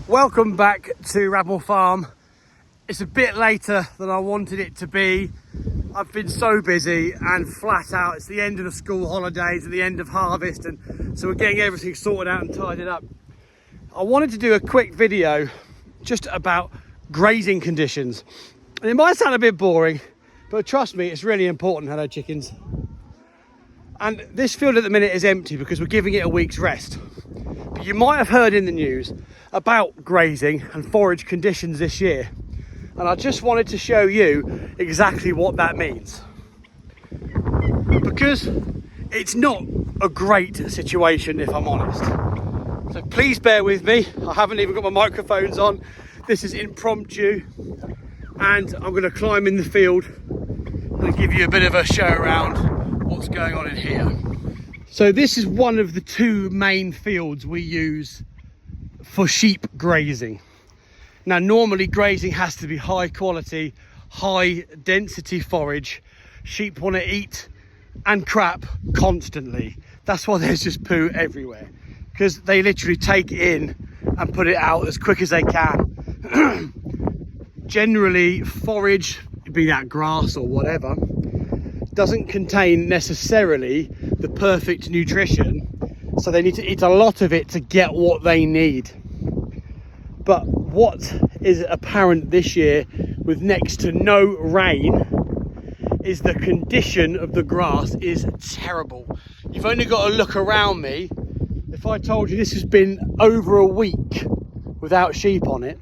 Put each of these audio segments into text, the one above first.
Welcome back to Rabble Farm. It's a bit later than I wanted it to be. I've been so busy and flat out. It's the end of the school holidays and the end of harvest, and so we're getting everything sorted out and tidied up. I wanted to do a quick video just about grazing conditions. And it might sound a bit boring, but trust me, it's really important. Hello, chickens. And this field at the minute is empty because we're giving it a week's rest. But you might have heard in the news about grazing and forage conditions this year. And I just wanted to show you exactly what that means. Because it's not a great situation, if I'm honest. So please bear with me. I haven't even got my microphones on. This is impromptu. And I'm going to climb in the field and give you a bit of a show around what's going on in here. So this is one of the two main fields we use for sheep grazing. Now normally grazing has to be high quality, high density forage. Sheep want to eat and crap constantly. That's why there's just poo everywhere, because they literally take it in and put it out as quick as they can. Generally forage, be that grass or whatever, doesn't contain necessarily the perfect nutrition, so they need to eat a lot of it to get what they need. But what is apparent this year with next to no rain is the condition of the grass is terrible. You've only got to look around me. If I told you this has been over a week without sheep on it,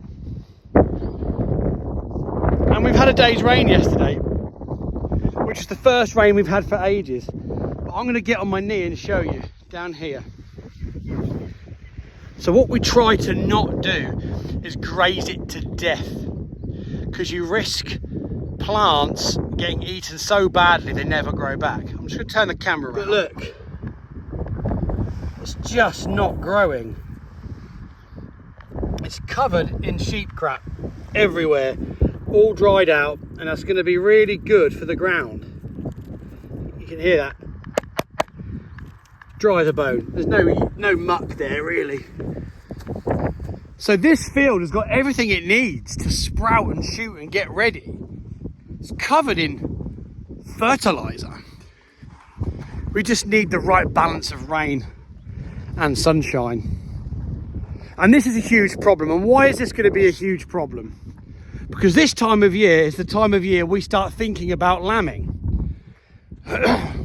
and we've had a day's rain yesterday, which is the first rain we've had for ages. But I'm going to get on my knee and show you down here. So what we try to not do is graze it to death, because you risk plants getting eaten so badly they never grow back. I'm just going to turn the camera around. But look, it's just not growing. It's covered in sheep crap everywhere, all dried out, and that's going to be really good for the ground. You can hear that. Dry as a bone. There's no muck there really. So this field has got everything it needs to sprout and shoot and get ready. It's covered in fertilizer. We just need the right balance of rain and sunshine. And this is a huge problem. And why is this going to be a huge problem? Because this time of year is the time of year we start thinking about lambing.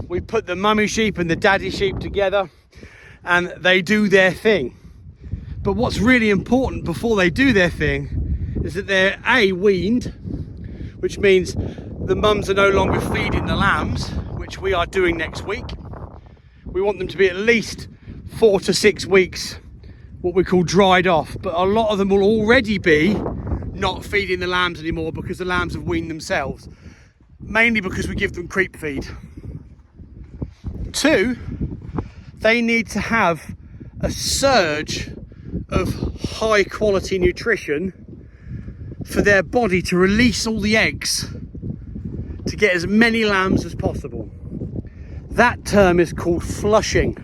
We put the mummy sheep and the daddy sheep together and they do their thing. But what's really important before they do their thing is that they're weaned, which means the mums are no longer feeding the lambs, which we are doing next week. We want them to be at least 4 to 6 weeks, what we call dried off. But a lot of them will already be not feeding the lambs anymore because the lambs have weaned themselves, mainly because we give them creep feed. 2, they need to have a surge of high quality nutrition for their body to release all the eggs to get as many lambs as possible. That term is called flushing.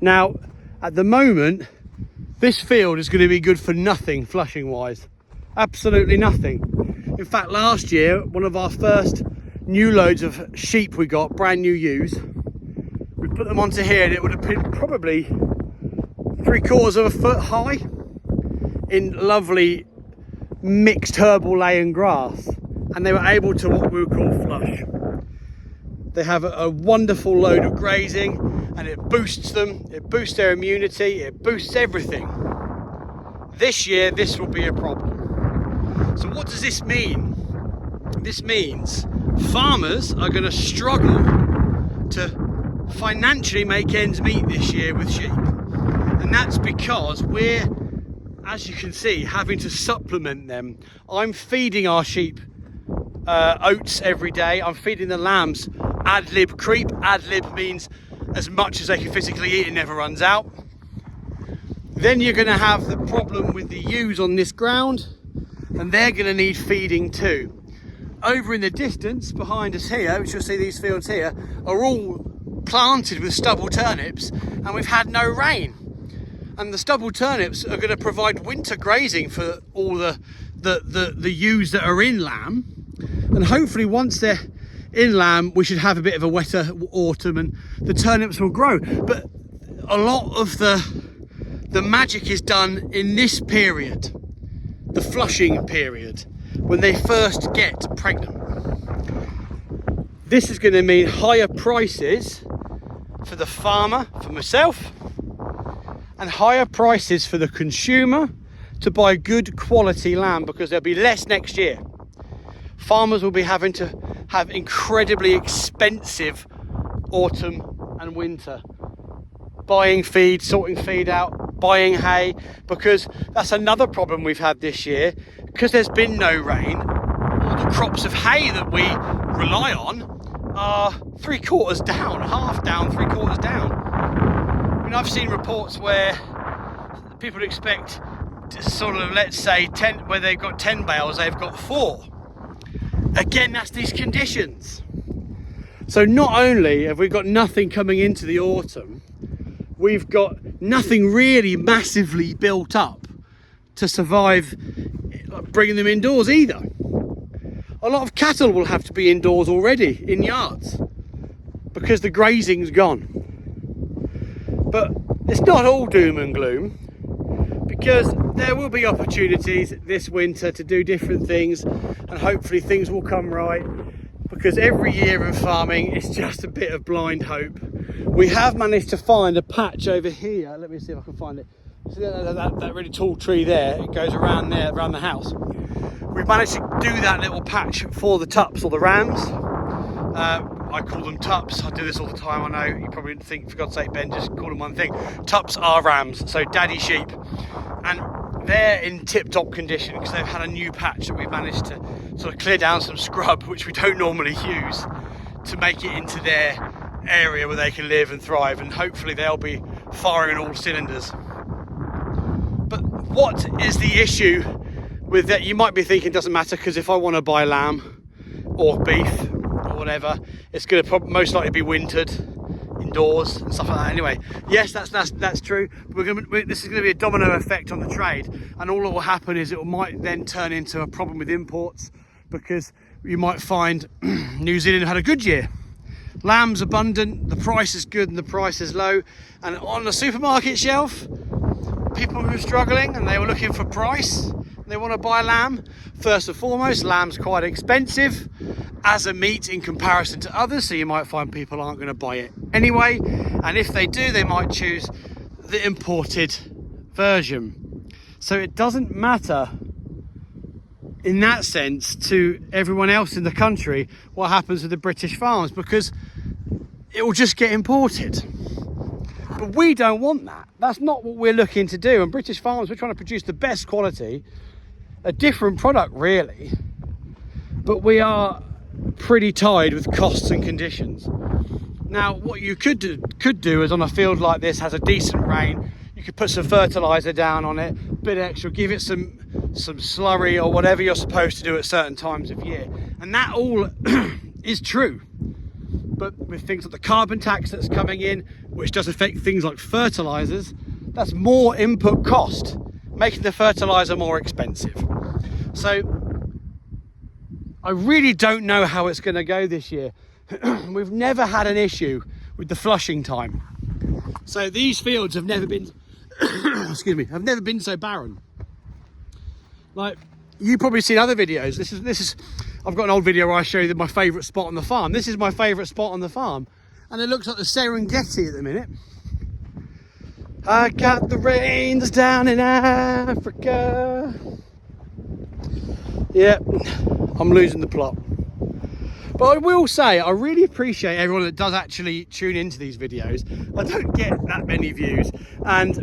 Now at the moment this field is going to be good for nothing flushing wise. Absolutely nothing. In fact, last year, one of our first new loads of sheep we got, brand new ewes, we put them onto here and it would have been probably 3/4 foot high in lovely mixed herbal laying grass. And they were able to what we would call flush. They have a wonderful load of grazing and it boosts them, it boosts their immunity, it boosts everything. This year, this will be a problem. So what does this mean? This means farmers are going to struggle to financially make ends meet this year with sheep. And that's because we're, as you can see, having to supplement them. I'm feeding our sheep oats every day. I'm feeding the lambs ad lib creep. Ad lib means as much as they can physically eat, it never runs out. Then you're going to have the problem with the ewes on this ground, and they're going to need feeding too. Over in the distance behind us here, which you'll see these fields here, are all planted with stubble turnips, and we've had no rain. And the stubble turnips are going to provide winter grazing for all the ewes that are in lamb. And hopefully once they're in lamb, we should have a bit of a wetter autumn and the turnips will grow. But a lot of the magic is done in this period, the flushing period, when they first get pregnant. This is going to mean higher prices for the farmer, for myself, and higher prices for the consumer to buy good quality lamb, because there'll be less next year. Farmers will be having to have incredibly expensive autumn and winter, buying feed, sorting feed out, buying hay, because that's another problem we've had this year. Because there's been no rain, all the crops of hay that we rely on are 3/4 down, half down, 3/4 down. I mean, I've seen reports where people expect sort of, let's say 10, where they've got 10 bales, they've got 4. Again, that's these conditions. So not only have we got nothing coming into the autumn, we've got nothing really massively built up to survive bringing them indoors either. A lot of cattle will have to be indoors already in yards because the grazing's gone. But it's not all doom and gloom, because there will be opportunities this winter to do different things, and hopefully things will come right, because every year in farming it's just a bit of blind hope. We have managed to find a patch over here. Let me see if I can find it. See that really tall tree there? It goes around there, around the house. We've managed to do that little patch for the tups, or the rams. I call them tups. I do this all the time. I know you probably think, for God's sake, Ben, just call them one thing. Tups are rams, so daddy sheep. And they're in tip-top condition because they've had a new patch that we've managed to sort of clear down some scrub, which we don't normally use, to make it into their area where they can live and thrive, and hopefully they'll be firing on all cylinders. But what is the issue with that? You might be thinking, doesn't matter, because if I want to buy lamb or beef or whatever, it's going to most likely be wintered indoors and stuff like that anyway. Yes, that's true. This is going to be a domino effect on the trade, and all that will happen is it might then turn into a problem with imports, because you might find New Zealand had a good year. Lamb's abundant, the price is good and the price is low, and on the supermarket shelf, people who are struggling and they were looking for price, they want to buy lamb. First and foremost, lamb's quite expensive as a meat in comparison to others, so you might find people aren't going to buy it anyway, and if they do, they might choose the imported version. So it doesn't matter in that sense to everyone else in the country what happens with the British farms, because it will just get imported. But we don't want that. That's not what we're looking to do. And British farmers, we're trying to produce the best quality, a different product really, but we are pretty tied with costs and conditions. Now, what you could do is, on a field like this has a decent rain, you could put some fertilizer down on it, a bit extra, give it some slurry or whatever you're supposed to do at certain times of year, and that all is true. But with things like the carbon tax that's coming in, which does affect things like fertilizers, that's more input cost, making the fertilizer more expensive. So I really don't know how it's going to go this year. We've never had an issue with the flushing time. So these fields have never been excuse me, have never been so barren. Like, you've probably seen other videos. This is I've got an old video where I show you my favourite spot on the farm. This is my favourite spot on the farm, and it looks like the Serengeti at the minute. I got the rains down in Africa. Yeah, I'm losing the plot. But I will say, I really appreciate everyone that does actually tune into these videos. I don't get that many views, and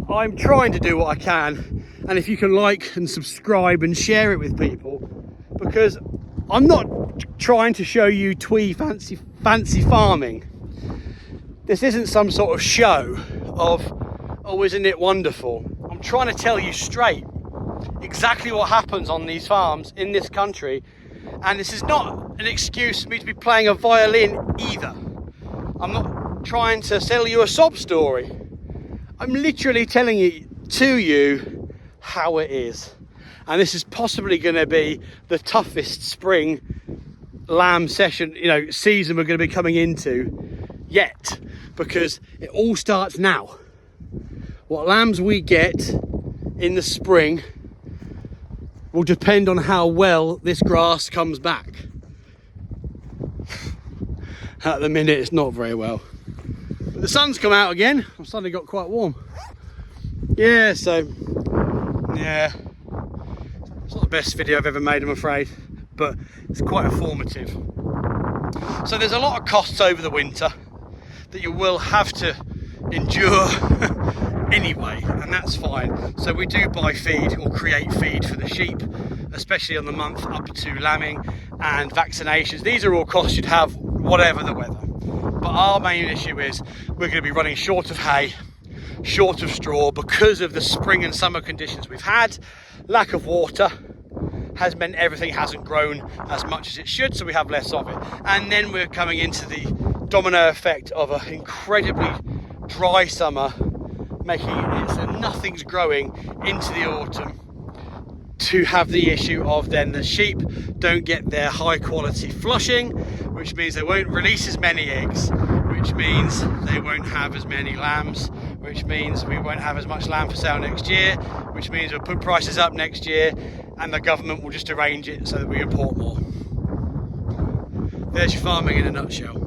I'm trying to do what I can. And if you can like and subscribe and share it with people, because I'm not trying to show you twee fancy farming. This isn't some sort of show of, oh, isn't it wonderful? I'm trying to tell you straight exactly what happens on these farms in this country. And this is not an excuse for me to be playing a violin either. I'm not trying to sell you a sob story. I'm literally telling it to you how it is. And this is possibly going to be the toughest spring lamb season we're going to be coming into yet, because it all starts now. What lambs we get in the spring will depend on how well this grass comes back. At the minute it's not very well, but the sun's come out again. I've suddenly got quite warm. Yeah, so yeah, it's not the best video I've ever made, I'm afraid, but it's quite informative. So there's a lot of costs over the winter that you will have to endure anyway, and that's fine. So we do buy feed or create feed for the sheep, especially on the month up to lambing, and vaccinations. These are all costs you'd have whatever the weather. But our main issue is we're going to be running short of hay, short of straw, because of the spring and summer conditions we've had. Lack of water has meant everything hasn't grown as much as it should, so we have less of it. And then we're coming into the domino effect of an incredibly dry summer, making it so nothing's growing into the autumn, to have the issue of then the sheep don't get their high quality flushing, which means they won't release as many eggs, which means they won't have as many lambs, which means we won't have as much lamb for sale next year, which means we'll put prices up next year, and the government will just arrange it so that we import more. There's your farming in a nutshell.